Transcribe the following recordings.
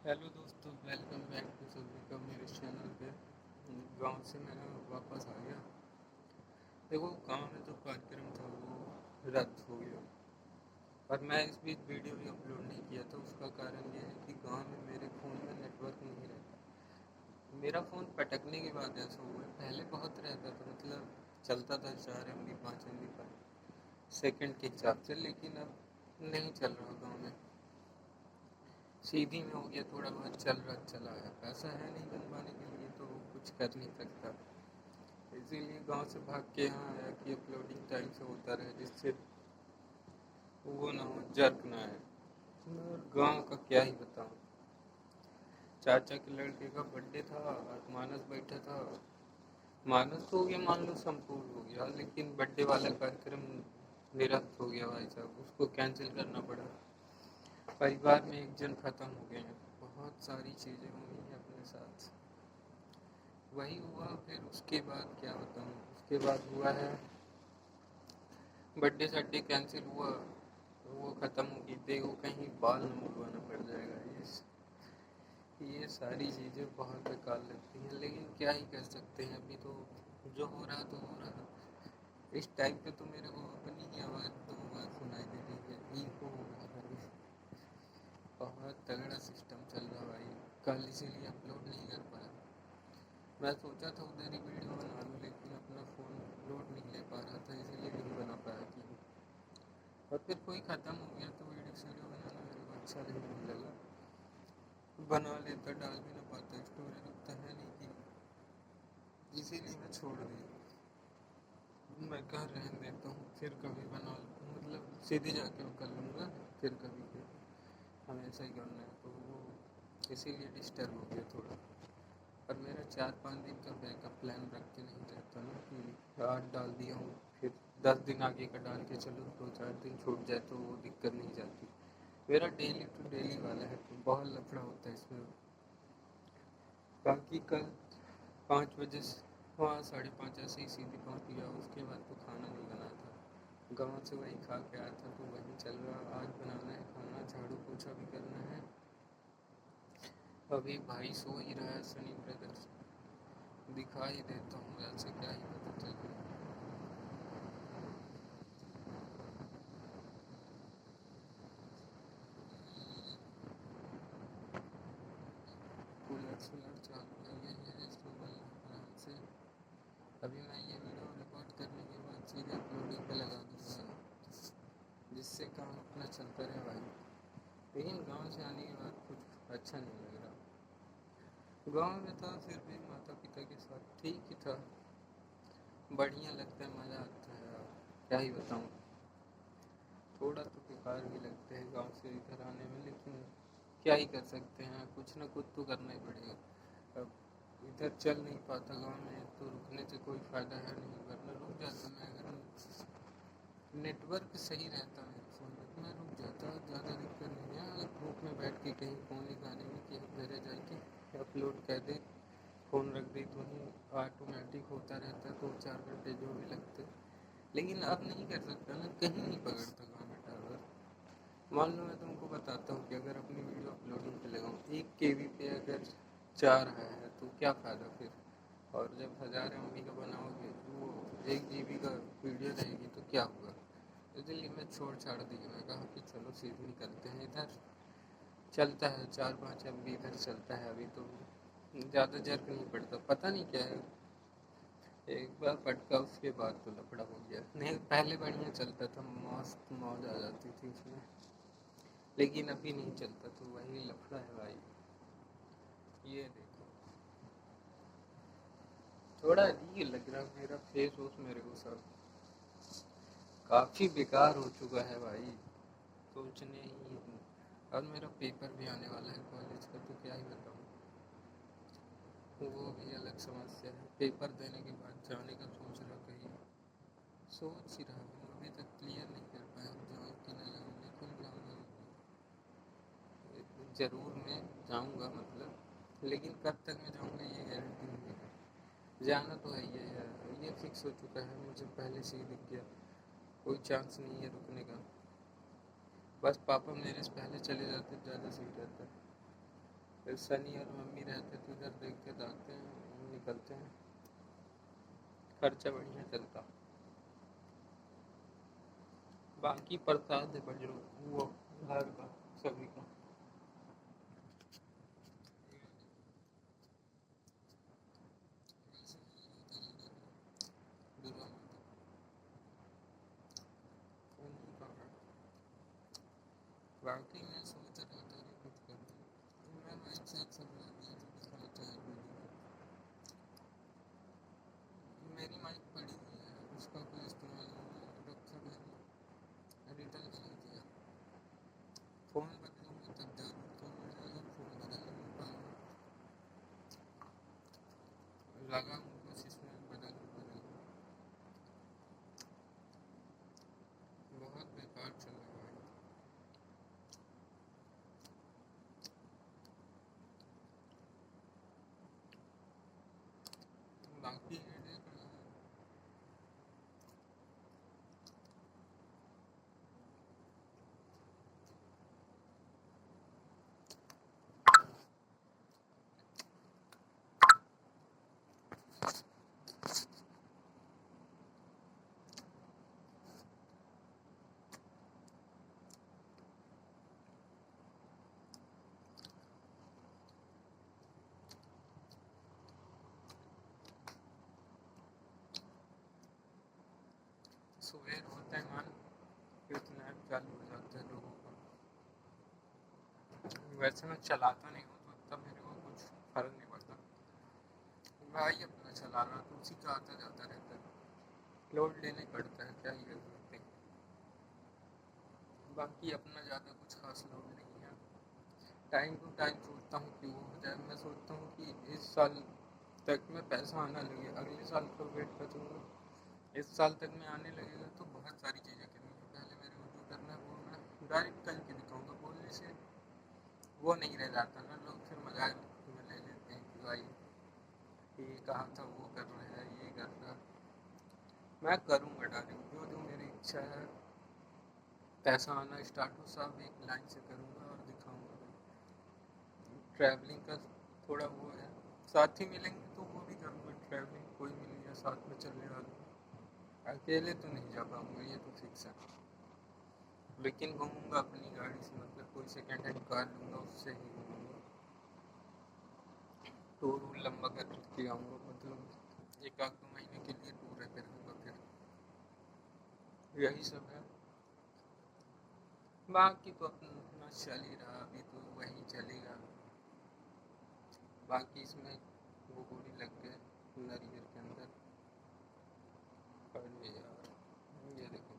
Hello दोस्तों, welcome back to सभी का मेरे चैनल पे। गांव से मैं वापस आ गया। देखो, गांव में जो कार्यक्रम था वो रद्द हो गया और मैं इस बीच वीडियो भी अपलोड नहीं किया था। उसका कारण ये है कि गांव में मेरे फ़ोन में नेटवर्क नहीं रहता। मेरा फ़ोन पटकने के बाद ऐसा हुआ है। पहले बहुत रहता था, मतलब चलता था 4 MB 5 MB पर सेकंड के हिसाब से, लेकिन अब नहीं चल रहा गाँव में। सीधी में हो गया, थोड़ा बहुत चल रहा चला गया। पैसा है नहीं बनवाने के लिए तो कुछ कर नहीं सकता। इसीलिए गांव से भाग के यहाँ आया कि अपलोडिंग टाइम से होता रहे, जिससे वो ना हो, जर्क ना आए। और गांव का क्या ही बताऊँ। चाचा के लड़के का बर्थडे था और मानस बैठा था। मानस तो हो गया, मान लो संपूर्ण हो गया, लेकिन बर्थडे वाला कार्यक्रम निरस्त हो गया भाई साहब। उसको कैंसिल करना पड़ा। परिवार में एक जन खत्म हो गए हैं। बहुत सारी चीज़ें हुई हैं अपने साथ। वही हुआ। फिर उसके बाद क्या बताऊँ, उसके बाद हुआ है बर्थडे सड्डे कैंसिल हुआ। वो ख़त्म हो गई। देखो, कहीं बाल न मुड़वाना पड़ जाएगा। ये सारी चीज़ें बहुत बेकार लगती हैं, लेकिन क्या ही कर सकते हैं। अभी तो जो हो रहा तो हो रहा। इस टाइम पे तो मेरे को अपनी ही आवाज़ दो बार सुनाई दे रही है। इको हो रहा है। बहुत तगड़ा सिस्टम चल रहा भाई। कल इसीलिए अपलोड नहीं कर पाया। मैं सोचा था उधर ही वीडियो बना लूँ, लेकिन अपना फ़ोन लोड नहीं ले पा रहा था, इसीलिए नहीं बना पाया कि। और फिर कोई ख़त्म हो गया तो वीडियो बनाना मेरे को अच्छा नहीं लगा। बना लेता, डाल भी ना पाता, स्टोरेज उतना है नहीं कि, इसीलिए मैं छोड़ दिया। मैं कहाँ रहने देता हूँ, फिर कभी बना लूँ, मतलब सीधे जाके वो कर लूँगा। फिर कभी फिर हमेशा ही करना है तो वो इसीलिए डिस्टर्ब हो गया थोड़ा। और मेरा 4-5 दिन का बैकअप प्लान रख के नहीं रहता ना कि आज डाल दिया हूँ, फिर 10 दिन आगे का डाल के चलो, 2-4 दिन छूट जाए तो वो दिक्कत नहीं जाती। मेरा डेली टू डेली वाला है तो बहुत लफड़ा होता है इसमें। बाकी कल 5 बजे से वहाँ 5:30 ऐसे ही सीधे पहुँच गया। उसके बाद तो खाना नहीं बनाया था, गाँव से वही खा के आया था तो वही चल रहा। आज बनाना है खाना, झाड़ू पोछा भी करना है। अभी भाई सो ही रहा है, सनी ब्रदर्स दिखा ही देता हूँ, ऐसे क्या ही पता चले। कूलर शूलर चालू है, ये इसको बोलना आराम से। अभी मैं ये वीडियो रिकॉर्ड करने के बाद सीधे अपलोडिंग पे लगा दूँगा, जिससे काम अपना चलता रहे भाई। लेकिन गांव से आने के बाद कुछ अच्छा नहीं लग रहा। गांव में था फिर भी माता पिता के साथ ठीक ही था, बढ़िया लगता है, मज़ा आता है। और क्या ही बताऊँ, थोड़ा तो बेकार भी लगता है गांव से इधर आने में, लेकिन क्या ही कर सकते हैं, कुछ ना कुछ तो करना ही पड़ेगा। अब इधर चल नहीं पाता गांव में तो रुकने से कोई फ़ायदा है नहीं, वरना रुक जाता मैं। अगर नेटवर्क सही रहता मेरे फ़ोन में तो मैं रुक जाता, ज़्यादा दिक्कत नहीं है। अगर ग्रुप में बैठ के कहीं फ़ोन निकालने में कि अब घरे जाके अपलोड कर दे, फ़ोन रख दी तो ही ऑटोमेटिक होता रहता, 2-4 घंटे जो भी लगते। लेकिन अब नहीं कर सकता ना, कहीं नहीं पकड़ता गाँव में टावर। मान लो मैं तुमको बताता हूँ कि अगर अपनी वीडियो अपलोडिंग पे लगाऊँ 1 KB पे अगर 4 आया है तो क्या फ़ायदा फिर। और जब 1000 MB का बनाओगे वो 1 GB का वीडियो रहेगी तो क्या होगा। इसलिए मैं छोड़ छाड़ दी। मैं कहा कि चलो सीधे निकलते हैं, इधर चलता है 4-5 MB इधर चलता है अभी तो, ज़्यादा जर्क नहीं पड़ता। पता नहीं क्या है, एक बार पटका उसके बाद तो लफड़ा हो गया। नहीं, पहले बढ़िया चलता था, मस्त मौज आ जाती थी उसमें, लेकिन अभी नहीं चलता तो वही लफड़ा है भाई। ये देखो, थोड़ा अजीब लग रहा है मेरा फेस वोस मेरे को सब, काफ़ी बेकार हो चुका है भाई, सोचने ही। और मेरा पेपर भी आने वाला है कॉलेज का, तो क्या ही बताऊँ। वो भी अलग समस्या है। पेपर देने के बाद जाने का सोच रहा कहीं, सोच ही रहा हूँ। अभी तक क्लियर नहीं कर पाया हूँ जाऊँ कि ना जाऊँ, लेकिन जाऊँगा ज़रूर। मैं जाऊँगा मतलब, लेकिन कब तक मैं जाऊँगा ये गारंटी नहीं है। जाना तो है ही है, ये फिक्स हो चुका है, मुझे पहले से ही दिख गया। कोई चांस नहीं है रुकने का। बस पापा मेरे से पहले चले जाते ज़्यादा सही रहता। फिर सनी और मम्मी रहते तो इधर देख के जाते हैं, हम निकलते हैं, खर्चा बढ़िया चलता। बाकी प्रसाद है बजरो वो घर का सभी का। बाकी मैं सोच रहा था कि कुछ करूँ, मैं माइक से एक समझा दिया जो दिखाता है वीडियो। मेरी माइक पड़ी हुई है, उसका कोई इस्तेमाल नहीं है, रखा मैंने, रिटर्न कर दिया। फ़ोन बदलूँगा तब ज़रूर काम आ जाएगा, फ़ोन बदल नहीं पाऊँगा, लगा हूँ कोशिश में बदलूँ। बहुत बेकार चल रहा है। बाकी ये देख रहा है। सुबह होता है मान फिर स्नैप चालू हो जाता है लोगों का। वैसे मैं चलाता नहीं हूँ तो तब मेरे को कुछ फर्क नहीं पड़ता, भाई अपना चला रहा तो उसी का आता जाता रहता है, लोड लेना ही पड़ता है, क्या ही कर सकते हैं। बाकी अपना ज़्यादा कुछ खास लोड नहीं है। टाइम टू टाइम सोचता हूँ कि वो हो जाए, मैं सोचता हूँ कि इस साल तक में पैसा आना लगे, अगले साल का वेट करूँगा, इस साल तक में आने लगेगा तो बहुत सारी चीज़ें करनी है। पहले मेरे को जो करना है वो मैं डायरेक्ट करके दिखाऊंगा, बोलने से वो नहीं रह जाता ना, लोग फिर मजाक में ले लेते हैं कि भाई ये कहा था वो कर रहा है, ये कर रहा है। मैं करूँगा डायरेक्ट जो जो मेरी इच्छा है, पैसा आना स्टार्ट हो सब एक लाइन से करूँगा और दिखाऊँगा। ट्रैवलिंग का थोड़ा वो है, साथी मिलेंगे तो वो भी करूँगा ट्रैवलिंग, कोई मिल गया साथ में चलने वाला, अकेले तो नहीं जा पाऊँगा ये तो फिक्स है। लेकिन घूमूंगा अपनी गाड़ी से, मतलब कोई सेकेंड हैंड कार लूँगा उससे ही घूमूंगा, टूर लंबा करके आऊँगा, मतलब एक आध 2 महीने के लिए टूर है करूँगा फिर, यही सब है। बाकी तो अपना चल ही रहा, अभी तो वही चलेगा। बाकी इसमें वो गोली लग गए नारियल के अंदर, अरे यार ये देखो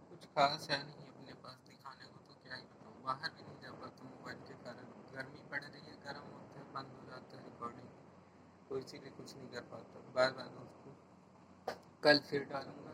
कुछ खास है नहीं अपने पास दिखाने को, तो क्या ही बताऊँ, बाहर भी नहीं जा पाता मोबाइल के कारण, गर्मी पड़ रही है, गर्म होता है, बंद हो जाता है रिकॉर्डिंग, तो इसीलिए कुछ नहीं कर पाता। बाय बाय दोस्तों, कल फिर डालूँगा।